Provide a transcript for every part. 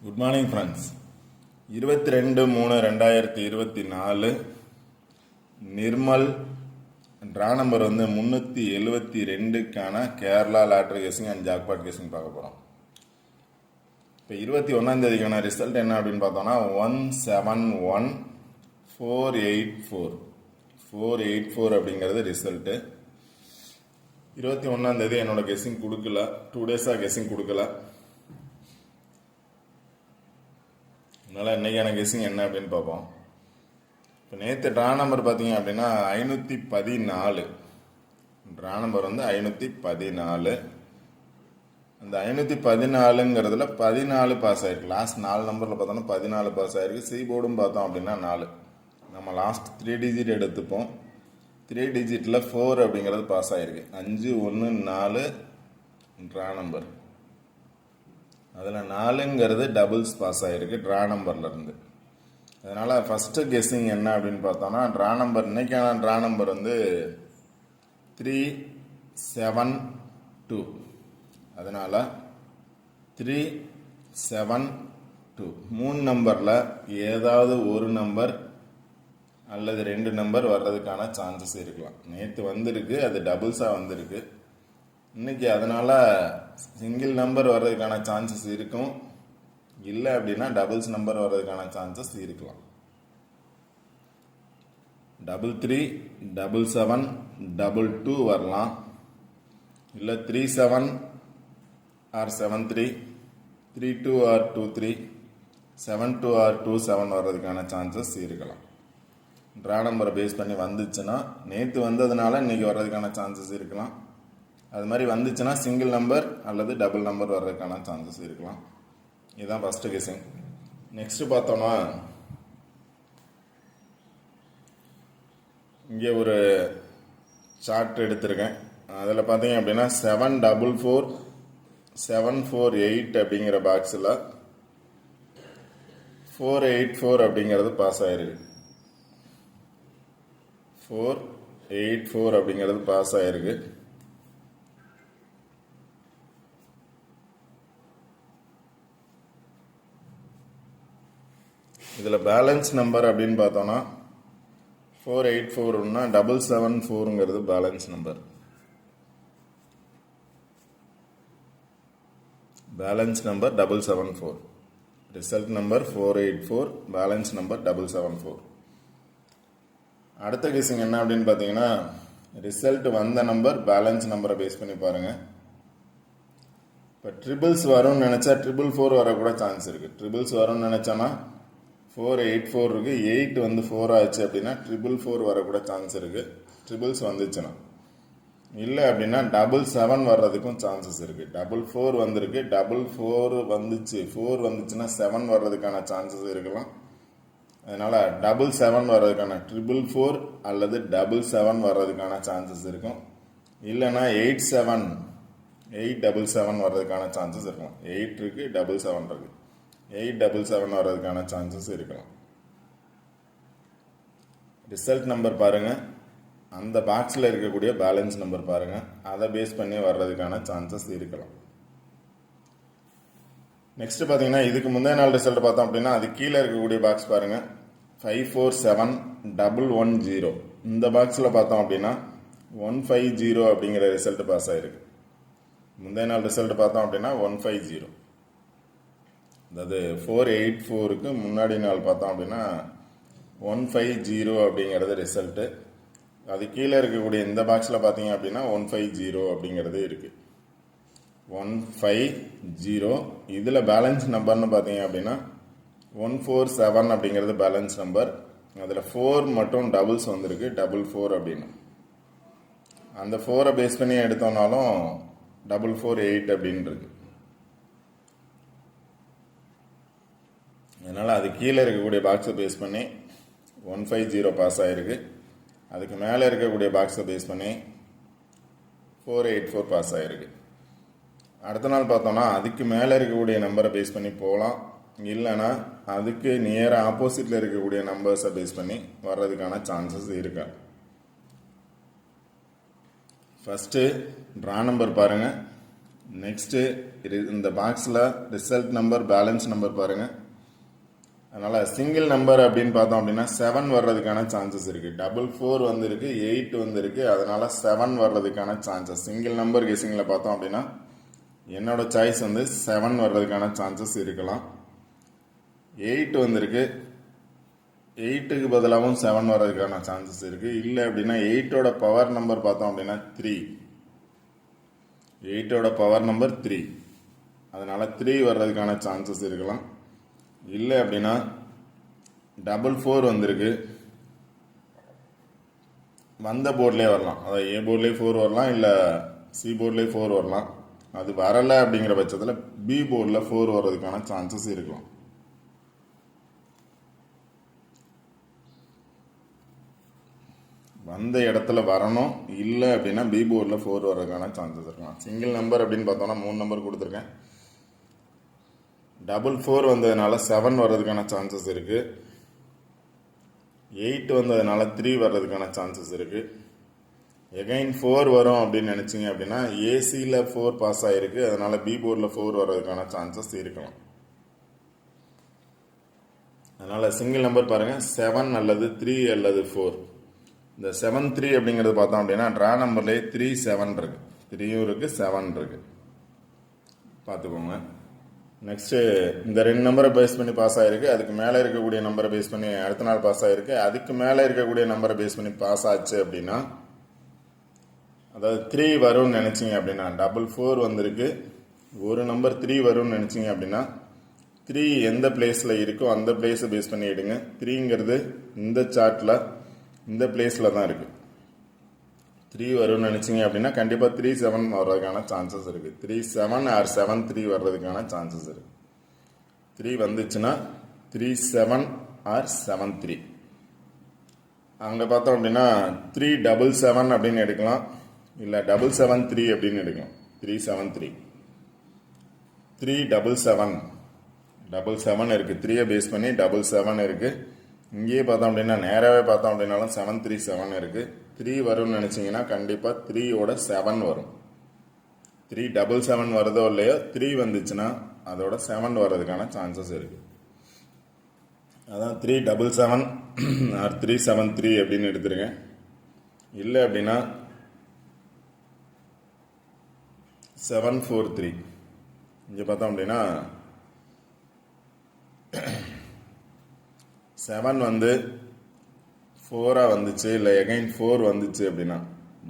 Good morning friends. 22/3/2024 Nirmal draw number 372க்கான Kerala lottery guessing and jackpot guessing பார்க்க போகிறோம். இப்போ 21ஆம் ரிசல்ட் என்ன அப்படின்னு பார்த்தோம்னா 171484 அப்படிங்கிறது ரிசல்ட்டு. 21ஆம் என்னோட கெஸ்ஸிங் கொடுக்கல, 2 டேஸாக கெஸ்ஸிங் கொடுக்கல. அதனால் இன்றைக்கான கெஸ்ஸிங் என்ன அப்படின்னு பார்ப்போம். இப்போ நேற்று ட்ரா நம்பர் பார்த்தீங்க அப்படின்னா 514. Draw number 514. அந்த 514ங்கிறதுல 14 பாஸ் ஆகிருக்கு. லாஸ்ட் 4 நம்பரில் பார்த்தோன்னா 14 பாஸ் ஆகிருக்கு. சி போர்டும் பார்த்தோம் அப்படின்னா 4. நம்ம லாஸ்ட் 3 டிஜிட் எடுத்துப்போம். 3 டிஜிட்டில் 4 அப்படிங்கிறது பாஸ் ஆகிருக்கு. 514 ட்ரா நம்பர். அதில் 4ங்கிறது டபுள்ஸ் பாஸ் ஆகிருக்கு ட்ரா நம்பர்லேருந்து. அதனால் ஃபஸ்ட்டு கெஸ்ஸிங் என்ன அப்படின்னு பார்த்தோன்னா ட்ரா நம்பர் இன்றைக்கான ட்ரா நம்பர் 372. அதனால் 372 3 நம்பரில் ஏதாவது ஒரு நம்பர் அல்லது 2 நம்பர் வர்றதுக்கான சான்சஸ் இருக்கலாம். நேற்று வந்திருக்கு, அது டபுள்ஸாக வந்திருக்கு. இன்னைக்கு அதனால் சிங்கிள் நம்பர் வர்றதுக்கான சான்சஸ் இருக்கும். இல்லை அப்படின்னா டபுள்ஸ் நம்பர் வர்றதுக்கான சான்சஸ் இருக்கலாம். 33, 77, 22 வரலாம். இல்லை 37 or 73, 32 or 23, 72 or 27 வர்றதுக்கான சான்சஸ் இருக்கலாம். ட்ரா நம்பரை பேஸ் பண்ணி வந்துச்சுன்னா நேற்று வந்ததுனால இன்னைக்கு வர்றதுக்கான சான்சஸ் இருக்கலாம். அது மாதிரி வந்துச்சுன்னா சிங்கிள் நம்பர் அல்லது டபுள் நம்பர் வர்றதுக்கான சான்சஸ் இருக்கலாம். இதுதான் ஃபஸ்ட்டு கெஸ்ஸிங். நெக்ஸ்ட்டு பார்த்தோன்னா இங்கே ஒரு சார்ட் எடுத்திருக்கேன். அதில் பார்த்தீங்க அப்படின்னா 744 748 அப்படிங்கிற பாக்ஸில் 484 அப்படிங்கிறது பாஸ் ஆயிருக்கு. 484 அப்படிங்கிறது பாஸ் ஆயிருக்கு. இதில் பேலன்ஸ் நம்பர் அப்படின்னு பார்த்தோன்னா 484ன்னா 774ங்கிறது balance number. Balance number 774. Result number 484, balance number 774. அடுத்த கெஸ்ஸிங் என்ன அப்படின்னு பார்த்தீங்கன்னா ரிசல்ட் வந்த நம்பர் பேலன்ஸ் நம்பரை பேஸ் பண்ணி பாருங்கள். இப்போ ட்ரிபிள்ஸ் வரும்னு நினச்சா 444 வரக்கூட சான்ஸ் இருக்குது. ட்ரிபிள்ஸ் வரும்னு நினச்சோன்னா 484 இருக்குது. 8 4 ஆச்சு அப்படின்னா 444 வரக்கூட சான்ஸ் இருக்குது. ட்ரிபிள்ஸ் வந்துச்சுன்னா. இல்லை அப்படின்னா 777 வர்றதுக்கும் சான்சஸ் இருக்குது. 44 வந்திருக்கு, 44 வந்துச்சு, 4 வந்துச்சுன்னா 7 வர்றதுக்கான சான்சஸ் இருக்கலாம். அதனால் 777 வர்றதுக்கான 444 அல்லது 777 வர்றதுக்கான சான்சஸ் இருக்கும். இல்லைன்னா 877 வர்றதுக்கான சான்சஸ் இருக்கலாம். 8 இருக்குது, 77 இருக்குது. 877 வர்றதுக்கான சான்சஸ் இருக்கலாம். ரிசல்ட் நம்பர் பாருங்கள், அந்த பாக்ஸில் இருக்கக்கூடிய பேலன்ஸ் நம்பர் பாருங்கள், அதை பேஸ் பண்ணி வர்றதுக்கான சான்சஸ் இருக்கலாம். நெக்ஸ்ட் பார்த்தீங்கன்னா இதுக்கு முந்தைய நாள் ரிசல்ட் பார்த்தோம் அப்படின்னா அது கீழே இருக்கக்கூடிய பாக்ஸ் பாருங்கள், 547110. இந்த பாக்ஸில் பார்த்தோம் அப்படின்னா 150 அப்படிங்கிற ரிசல்ட் பாஸ் ஆகிருக்கு. முந்தைய நாள் ரிசல்ட் பார்த்தோம் அப்படின்னா 150. அதாவது 484க்கு முன்னாடி நாள் பார்த்தோம் அப்படின்னா 150 அப்படிங்கிறது ரிசல்ட்டு. அது கீழே இருக்கக்கூடிய இந்த பாக்ஸில் பார்த்தீங்க அப்படின்னா 150 அப்படிங்கிறது இருக்குது. 150. இதில் பேலன்ஸ் நம்பர்னு பார்த்தீங்க அப்படின்னா 147 அப்படிங்கிறது பேலன்ஸ் நம்பர். அதில் 4 மட்டும் டபுள்ஸ் வந்திருக்கு, 44 அப்படின்னு. அந்த 4 பேஸ் பண்ணி எடுத்தோம்னாலும் 448 அப்படின்னு இருக்கு. அதனால் அது கீழே இருக்கக்கூடிய பாக்ஸை பேஸ் பண்ணி 150 பாஸ் ஆகிருக்கு. அதுக்கு மேலே இருக்கக்கூடிய பாக்ஸை பேஸ் பண்ணி 484 பாஸ் ஆகிருக்கு. அடுத்த நாள் பார்த்தோன்னா அதுக்கு மேலே இருக்கக்கூடிய நம்பரை பேஸ் பண்ணி போகலாம். இல்லைன்னா அதுக்கு நியராக ஆப்போசிட்டில் இருக்கக்கூடிய நம்பர்ஸை பேஸ் பண்ணி வர்றதுக்கான சான்சஸ் இருக்கு. ஃபஸ்ட்டு ட்ரா நம்பர் பாருங்கள், நெக்ஸ்ட்டு இந்த பாக்ஸில் ரிசல்ட் நம்பர் பேலன்ஸ் நம்பர் பாருங்கள். அதனால் சிங்கிள் நம்பர் அப்படின்னு பார்த்தோம் அப்படின்னா 7 வர்றதுக்கான சான்சஸ் இருக்குது. 4 வந்துருக்கு, 8 வந்துருக்கு. அதனால் 7 வர்றதுக்கான சான்சஸ் சிங்கிள் நம்பர் கெஸிங்கில் பார்த்தோம் அப்படின்னா என்னோட சாய்ஸ் வந்து 7 வர்றதுக்கான சான்சஸ் இருக்கலாம். 8 வந்திருக்கு, 8க்கு பதிலாகவும் 7 வர்றதுக்கான சான்சஸ் இருக்குது. இல்லை அப்படின்னா 8ஓட பவர் நம்பர் பார்த்தோம் அப்படின்னா 3, 8ஓட பவர் நம்பர் 3, அதனால் 3 வர்றதுக்கான சான்சஸ் இருக்கலாம். இல்லை அப்படின்னா 4 வந்திருக்கு, வந்த போர்ட்லேயே வரலாம். அதாவது ஏ போர்ட்லேயே 4 வரலாம், இல்லை சி போர்ட்லேயே 4 வரலாம். அது வரலை அப்படிங்கிற பட்சத்தில் பி போர்டில் 4 வர்றதுக்கான சான்சஸ் இருக்கலாம். வந்த இடத்துல வரணும், இல்லை அப்படின்னா பி போர்டில் 4 வர்றதுக்கான சான்சஸ் இருக்கலாம். சிங்கிள் நம்பர் அப்படின்னு பார்த்தோன்னா 3 நம்பர் கொடுத்துருக்கேன். 4 வந்ததுனால 7 வர்றதுக்கான சான்சஸ் இருக்குது. 8 வந்ததுனால 3 வர்றதுக்கான சான்சஸ் இருக்குது. எகைன் 4 வரும் அப்படின்னு நினச்சிங்க அப்படின்னா ஏசியில் 4 பாஸ் ஆகிருக்கு, அதனால் பி போர்டில் 4 வர்றதுக்கான சான்சஸ் இருக்கலாம். அதனால் சிங்கிள் நம்பர் பாருங்கள், 7 அல்லது 3 அல்லது 4. இந்த 7 3 அப்படிங்கிறது பார்த்தோம் அப்படின்னா ட்ரா நம்பர்லேயே 3 7 இருக்குது, 3யும் இருக்குது 7 இருக்குது, பார்த்துக்கோங்க. நெக்ஸ்ட்டு இந்த 2 நம்பரை பேஸ் பண்ணி பாஸ் ஆகிருக்கு, அதுக்கு மேலே இருக்கக்கூடிய நம்பரை பேஸ் பண்ணி அடுத்த நாள் பாஸ் ஆகிருக்கு, அதுக்கு மேலே இருக்கக்கூடிய நம்பரை பேஸ் பண்ணி பாஸ் ஆச்சு அப்படின்னா, அதாவது 3 வரும்னு நினச்சிங்க அப்படின்னா 4 வந்திருக்கு, ஒரு நம்பர் 3 வரும்னு நினச்சிங்க அப்படின்னா 3 எந்த பிளேஸில் இருக்கோ அந்த பிளேஸை பேஸ் பண்ணி எடுங்க. 3ங்கிறது இந்த சார்ட்டில் இந்த பிளேஸில் தான் இருக்குது. 3 வரும்னு நினச்சிங்க அப்படின்னா கண்டிப்பாக 3 7 வர்றதுக்கான சான்சஸ் இருக்குது. 3 7 ஆர் 7 3 வர்றதுக்கான சான்சஸ் இருக்குது. 3 வந்துச்சுன்னா 3 7 ஆர் 7 3. அங்கே பார்த்தோம் அப்படின்னா 3 7 7 அப்படின்னு எடுக்கலாம், இல்லை 7 7 3 அப்படின்னு எடுக்கலாம். 3 7 3, 3 7 7 7 இருக்குது. 3யை பேஸ் பண்ணி 7 7 இருக்குது. இங்கேயே பார்த்தோம் அப்படின்னா நேராகவே பார்த்தோம் அப்படின்னாலும் 7 3 7 இருக்குது. 3 வரும்னு நினச்சிங்கன்னா கண்டிப்பாக 3யோட 7 வரும். 3 7 7 வருதோ இல்லையோ 3 வந்துச்சுன்னா அதோட 7 வர்றதுக்கான சான்சஸ் இருக்குது. அதான் 3 7 7 ஆர் 3 7 3 அப்படின்னு எடுத்துருங்க. இல்லை அப்படின்னா 7 4 3. இங்கே பார்த்தோம் அப்படின்னா 7 வந்து 4 வந்துச்சு, இல்லை எகைன் 4 வந்துச்சு அப்படின்னா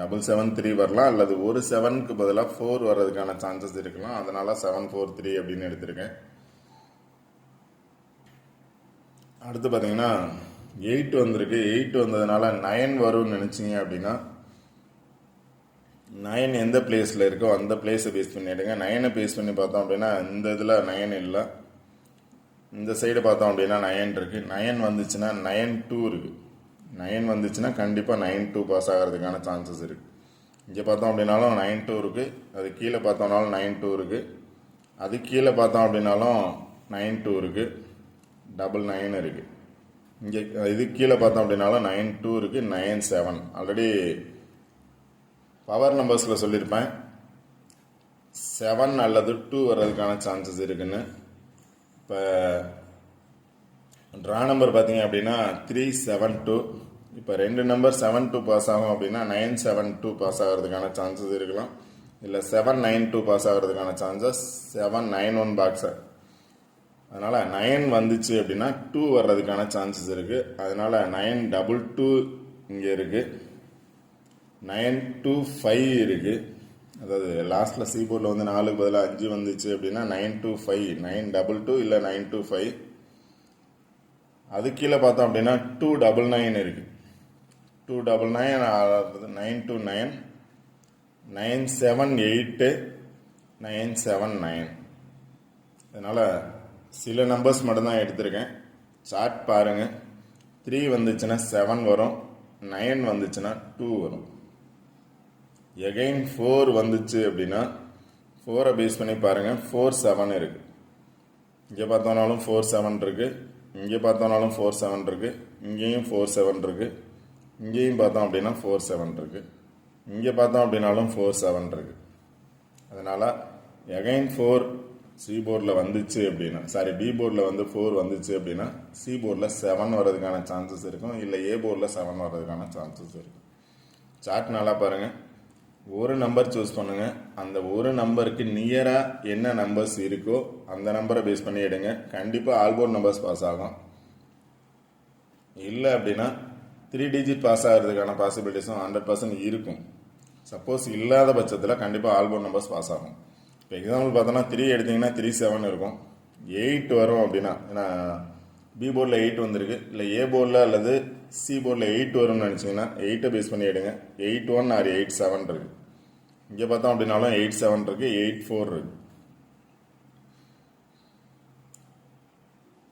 7 7 3 வரலாம், அல்லது ஒரு 7க்கு பதிலாக 4 வர்றதுக்கான சான்சஸ் இருக்கலாம். அதனால 7 4 3 அப்படின்னு எடுத்திருக்கேன். அடுத்து பார்த்தீங்கன்னா 8 வந்திருக்கு. 8 வந்ததுனால 9 வரும்னு நினச்சிங்க அப்படின்னா 9 எந்த பிளேஸில் இருக்கோ அந்த பிளேஸை பேஸ் பண்ணி எடுங்க. 9ஐ பேஸ் பண்ணி பார்த்தோம் அப்படின்னா இந்த இதில் 9 இல்லை, இந்த சைடு பார்த்தோம் அப்படின்னா 9 இருக்குது. 9 வந்துச்சுன்னா 9 2 இருக்குது. 9 வந்துச்சுன்னா கண்டிப்பாக 9 2 பாஸ் ஆகிறதுக்கான சான்சஸ் இருக்குது. இங்கே பார்த்தோம் அப்படின்னாலும் 9 2 இருக்குது, அது கீழே பார்த்தோம்னாலும் 9 2 இருக்குது, அது கீழே பார்த்தோம் அப்படின்னாலும் 9 2 இருக்குது, 9 இருக்குது. இங்கே இது கீழே பார்த்தோம் அப்படின்னாலும் 9 2 இருக்குது, 9 7. ஆல்ரெடி பவர் நம்பர்ஸில் சொல்லியிருப்பேன் 7 அல்லது 2 வர்றதுக்கான சான்சஸ் இருக்குன்னு. இப்போ ட்ரா நம்பர் பார்த்தீங்க அப்படின்னா 3 7 2. இப்போ 2 நம்பர் 7 2 பாஸ் ஆகும் அப்படின்னா 9 7 2 பாஸ் ஆகிறதுக்கான சான்சஸ் இருக்கலாம், இல்லை 7 9 2 பாஸ் ஆகிறதுக்கான சான்சஸ் 7 9 1 பாக்ஸ். அதனால் 9 வந்துச்சு அப்படின்னா 2 வர்றதுக்கான சான்சஸ் இருக்குது. அதனால் 9 2 2 இங்கே இருக்குது, 9 2 5 இருக்குது. அதாவது லாஸ்ட்டில் சி போர்டில் வந்து 4க்கு பதிலாக 5 வந்துச்சு அப்படின்னா 9 2 5, 9 2 2 இல்லை 9 2 5. அது கீழே பார்த்தோம் அப்படின்னா 2 9 9 இருக்குது. 2 9 9 9 2 9, 9 7 8, 9 7 9. அதனால் சில நம்பர்ஸ் மட்டும்தான் எடுத்திருக்கேன். சார்ட் பாருங்கள். 3 வந்துச்சுன்னா 7 வரும், 9 வந்துச்சுன்னா 2 வரும். எகைன் 4 வந்துச்சு அப்படின்னா 4ஐ பேஸ் பண்ணி பாருங்கள், 4 7 இருக்குது. இங்கே பார்த்தோம்னாலும் 4 7 இருக்குது, இங்கே பார்த்தோம்னாலும் 4 7 இருக்குது, இங்கேயும் 4 7 இருக்குது, இங்கேயும் பார்த்தோம் அப்படின்னா 4 7 இருக்குது, இங்கே பார்த்தோம் அப்படின்னாலும் 4 7 இருக்குது. அதனால் எகைன் 4 சி போர்டில் வந்துச்சு அப்படின்னா பி போர்டில் வந்து 4 வந்துச்சு அப்படின்னா சி போர்டில் 7 வர்றதுக்கான சான்சஸ் இருக்கும், இல்லை ஏ போர்டில் 7 வர்றதுக்கான சான்சஸ் இருக்கும். சார்ட் நல்லா பாருங்கள். ஒரு நம்பர் சூஸ் பண்ணுங்கள். அந்த ஒரு நம்பருக்கு நியராக என்ன நம்பர்ஸ் இருக்கோ அந்த நம்பரை பேஸ் பண்ணி எடுங்க. கண்டிப்பாக ஆல்போர்ட் நம்பர்ஸ் பாஸ் ஆகும். இல்லை அப்படின்னா 3 டிஜிட் பாஸ் ஆகிறதுக்கான பாசிபிலிட்டிஸும் 100% இருக்கும். சப்போஸ் இல்லாத பட்சத்தில் கண்டிப்பாக ஆல்போர்ட் நம்பர்ஸ் பாஸ் ஆகும். இப்போ எக்ஸாம்பிள் பார்த்தோன்னா 3 எடுத்திங்கன்னா 3 7 இருக்கும். 8 வரும் அப்படின்னா, ஏன்னா பி போர்டில் 8 வந்திருக்கு, இல்லை ஏ போர்டில் அல்லது சி போர்டில் 8 வரும்னு நினச்சிங்கன்னா 8 பேஸ் பண்ணி எடுங்க. 8 1 ஆர் 8 7 இருக்குது. இங்கே பார்த்தோம் அப்படின்னாலும் 8 7 இருக்குது, 8 4 இருக்குது.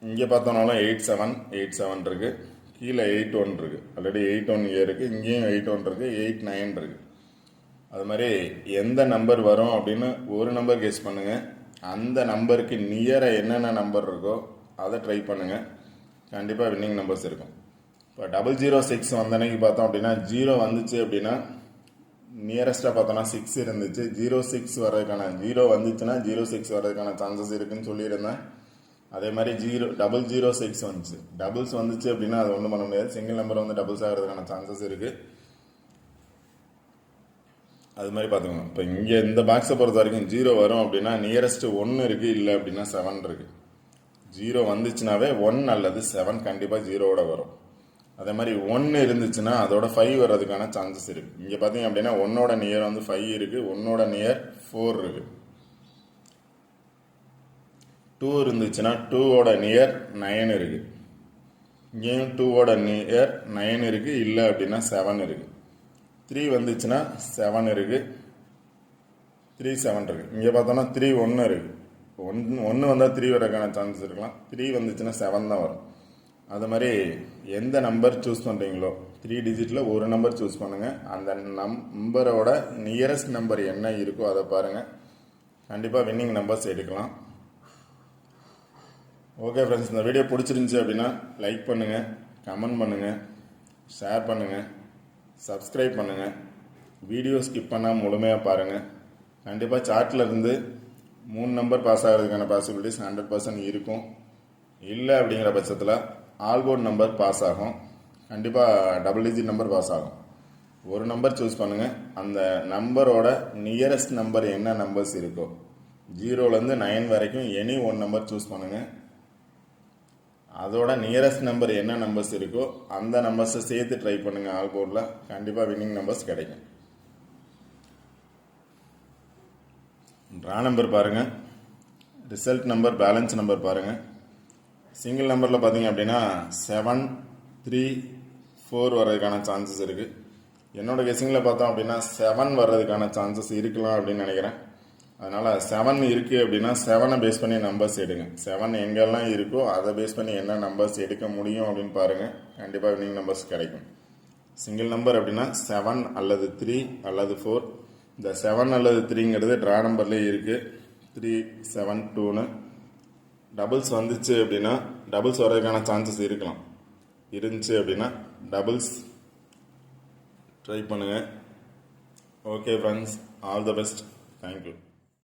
இங்கே பார்த்தோம்னாலும் 8 7 இருக்குது, கீழே 8 1 இருக்குது. ஆல்ரெடி 8 1 இங்கே இருக்குது, இங்கேயும் 8 1 இருக்குது, 8 9 இருக்குது. அது மாதிரி எந்த நம்பர் வரும் அப்படின்னு ஒரு நம்பர் கெஸ் பண்ணுங்கள். அந்த நம்பருக்கு நியராக என்னென்ன நம்பர் இருக்கோ அதை ட்ரை பண்ணுங்கள். கண்டிப்பாக வின்னிங் நம்பர்ஸ் இருக்கும். இப்போ 006 வந்த அன்னைக்கு பார்த்தோம் அப்படின்னா 0 வந்துச்சு அப்படின்னா நியரஸ்ட்டாக பார்த்தோன்னா 6 இருந்துச்சு. 06 வர்றதுக்கான 0 வந்துச்சுன்னா 06 வர்றதுக்கான சான்சஸ் இருக்குதுன்னு சொல்லியிருந்தேன். அதே மாதிரி 006 வந்துச்சு. டபுள்ஸ் வந்துச்சு அப்படின்னா அது ஒன்றும் பண்ண முடியாது. சிங்கிள் நம்பர் வந்து டபுள்ஸ் ஆகிறதுக்கான சான்சஸ் இருக்குது. அது மாதிரி பார்த்துக்கோங்க. இப்போ இங்கே இந்த பாக்ஸை பொறுத்த வரைக்கும் 0 வரும் அப்படின்னா நியரஸ்ட் 1 இருக்குது, இல்லை அப்படின்னா 7 இருக்குது. 0 வந்துச்சுனாவே 1 அல்லது 7 கண்டிப்பாக 0வோட வரும். அதே மாதிரி 1 இருந்துச்சுன்னா அதோட 5 வர்றதுக்கான சான்சஸ் இருக்குது. இங்கே பார்த்தீங்க அப்படின்னா 1ஓட நியர் வந்து 5 இருக்குது, 1ஓட நியர் 4 இருக்குது. 2 இருந்துச்சுன்னா 2ஓட நியர் 9 இருக்குது. இங்கேயும் 2ஓட நியர் 9 இருக்குது, இல்லை அப்படின்னா 7 இருக்குது. 3 வந்துச்சுன்னா 7 இருக்குது, 3 7 இருக்குது. இங்கே பார்த்தோன்னா 3 1 இருக்குது. 1 வந்தால் 3 வரக்கான சான்சஸ் இருக்கலாம். 3 வந்துச்சுன்னா 7 தான் வரும். அது மாதிரி எந்த நம்பர் சூஸ் பண்ணுறீங்களோ 3 டிஜிட்டில் ஒரு நம்பர் சூஸ் பண்ணுங்கள். அந்த நம்பரோட நியரஸ்ட் நம்பர் என்ன இருக்கோ அதை பாருங்கள். கண்டிப்பாக வின்னிங் நம்பர்ஸ் எடுக்கலாம். ஓகே ஃப்ரெண்ட்ஸ், இந்த வீடியோ பிடிச்சிருந்துச்சி அப்படின்னா லைக் பண்ணுங்கள், கமெண்ட் பண்ணுங்கள், ஷேர் பண்ணுங்கள், சப்ஸ்கிரைப் பண்ணுங்கள். வீடியோ ஸ்கிப் பண்ணால் முழுமையாக பாருங்கள். கண்டிப்பாக சார்ட்டில் இருந்து 3 நம்பர் பாஸ் ஆகிறதுக்கான பாசிபிலிட்டிஸ் 100% இருக்கும். இல்லை அப்படிங்கிற பட்சத்தில் ஆல்போர்ட் நம்பர் பாஸ் ஆகும். கண்டிப்பாக டபுள் டிஜிட் நம்பர் பாஸ் ஆகும். ஒரு நம்பர் சூஸ் பண்ணுங்கள். அந்த நம்பரோட நியரஸ்ட் நம்பர் என்ன நம்பர்ஸ் இருக்கோ 0லேருந்து 9 வரைக்கும் எனி ஒன் நம்பர் சூஸ் பண்ணுங்கள். அதோட நியரஸ்ட் நம்பர் என்ன நம்பர்ஸ் இருக்கோ அந்த நம்பர்ஸை சேர்த்து ட்ரை பண்ணுங்கள். ஆல் போர்டில் கண்டிப்பாக வின்னிங் நம்பர்ஸ் கிடைக்கும். ட்ரா நம்பர் பாருங்கள், ரிசல்ட் நம்பர், பேலன்ஸ் நம்பர் பாருங்கள். சிங்கிள் நம்பரில் பார்த்தீங்க அப்படின்னா 7 3 4 வர்றதுக்கான சான்சஸ் இருக்குது. என்னோடய கெஸிங்கில் பார்த்தோம் அப்படின்னா 7 வர்றதுக்கான சான்சஸ் இருக்கலாம் அப்படின்னு நினைக்கிறேன். அதனால் 7 இருக்குது அப்படின்னா 7 பேஸ் பண்ணி நம்பர்ஸ் எடுங்க. 7 எங்கெல்லாம் இருக்கோ அதை பேஸ் பண்ணி என்ன நம்பர்ஸ் எடுக்க முடியும் அப்படின்னு பாருங்கள். கண்டிப்பாக வின்னிங் நம்பர்ஸ் கிடைக்கும். சிங்கிள் நம்பர் அப்படின்னா 7 அல்லது 3 அல்லது 4. இந்த 7 அல்லது 3ங்கிறது ட்ரா நம்பர்லேயே இருக்குது. 3 7 2ன்னு டபுள்ஸ் வந்துச்சு அப்படின்னா டபுள்ஸ் வர்றதுக்கான சான்சஸ் இருந்துச்சு அப்படின்னா டபுள்ஸ் ட்ரை பண்ணுங்கள். Okay friends, all the best. Thank you.